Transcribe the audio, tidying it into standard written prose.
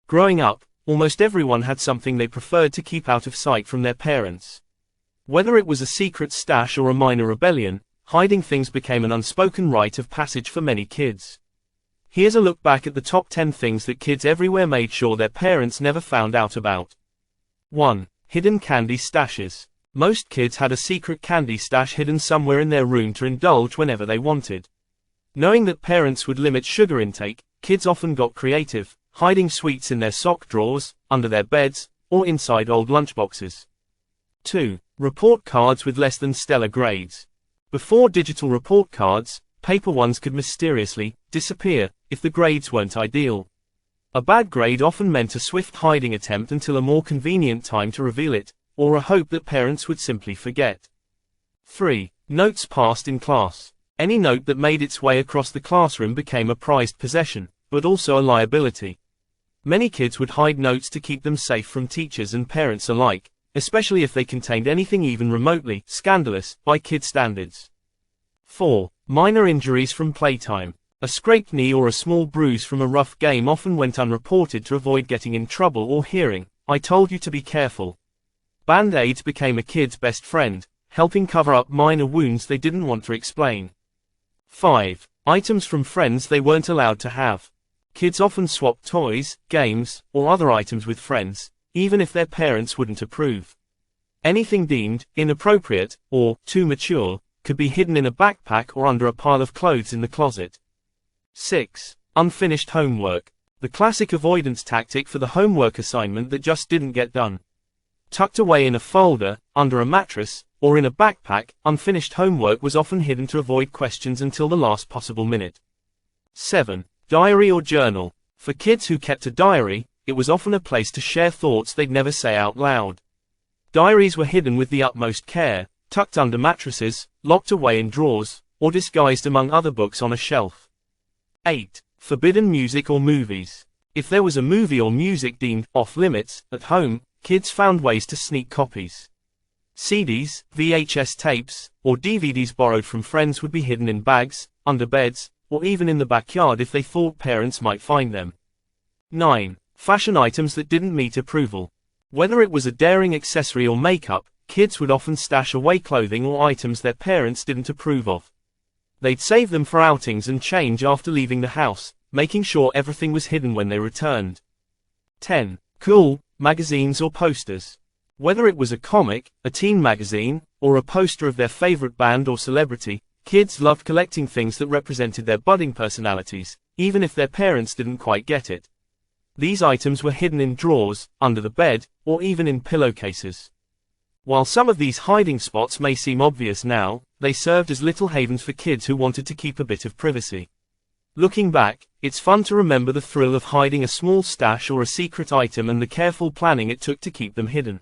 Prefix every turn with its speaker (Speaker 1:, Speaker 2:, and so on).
Speaker 1: Growing up, almost everyone had something they preferred to keep out of sight from their parents. Whether it was a secret stash or a minor rebellion, hiding things became an unspoken rite of passage for many kids. Here's a look back at the top 10 things that kids everywhere made sure their parents never found out about. 1. Hidden candy stashes. Most kids had a secret candy stash hidden somewhere in their room to indulge whenever they wanted. Knowing that parents would limit sugar intake, kids often got creative, hiding sweets in their sock drawers, under their beds, or inside old lunchboxes. 2. Report cards with less than stellar grades. Before digital report cards, paper ones could mysteriously disappear if the grades weren't ideal. A bad grade often meant a swift hiding attempt until a more convenient time to reveal it, or a hope that parents would simply forget. 3. Notes passed in class. Any note that made its way across the classroom became a prized possession, but also a liability. Many kids would hide notes to keep them safe from teachers and parents alike, especially if they contained anything even remotely scandalous by kid standards. 4. Minor injuries from playtime. A scraped knee or a small bruise from a rough game often went unreported to avoid getting in trouble or hearing, "I told you to be careful." Band-aids became a kid's best friend, helping cover up minor wounds they didn't want to explain. 5. Items from friends they weren't allowed to have. Kids often swapped toys, games, or other items with friends, even if their parents wouldn't approve. Anything deemed inappropriate or too mature could be hidden in a backpack or under a pile of clothes in the closet. 6. Unfinished homework. The classic avoidance tactic for the homework assignment that just didn't get done. Tucked away in a folder, under a mattress, or in a backpack, unfinished homework was often hidden to avoid questions until the last possible minute. 7. Diary or journal. For kids who kept a diary, it was often a place to share thoughts they'd never say out loud. Diaries were hidden with the utmost care, tucked under mattresses, locked away in drawers, or disguised among other books on a shelf. 8. Forbidden music or movies. If there was a movie or music deemed off-limits at home, kids found ways to sneak copies. CDs, VHS tapes, or DVDs borrowed from friends would be hidden in bags, under beds, or even in the backyard if they thought parents might find them. 9. Fashion items that didn't meet approval. Whether it was a daring accessory or makeup, kids would often stash away clothing or items their parents didn't approve of. They'd save them for outings and change after leaving the house, making sure everything was hidden when they returned. 10. Cool magazines or posters. Whether it was a comic, a teen magazine, or a poster of their favorite band or celebrity, kids loved collecting things that represented their budding personalities, even if their parents didn't quite get it. These items were hidden in drawers, under the bed, or even in pillowcases. While some of these hiding spots may seem obvious now, they served as little havens for kids who wanted to keep a bit of privacy. Looking back, it's fun to remember the thrill of hiding a small stash or a secret item and the careful planning it took to keep them hidden.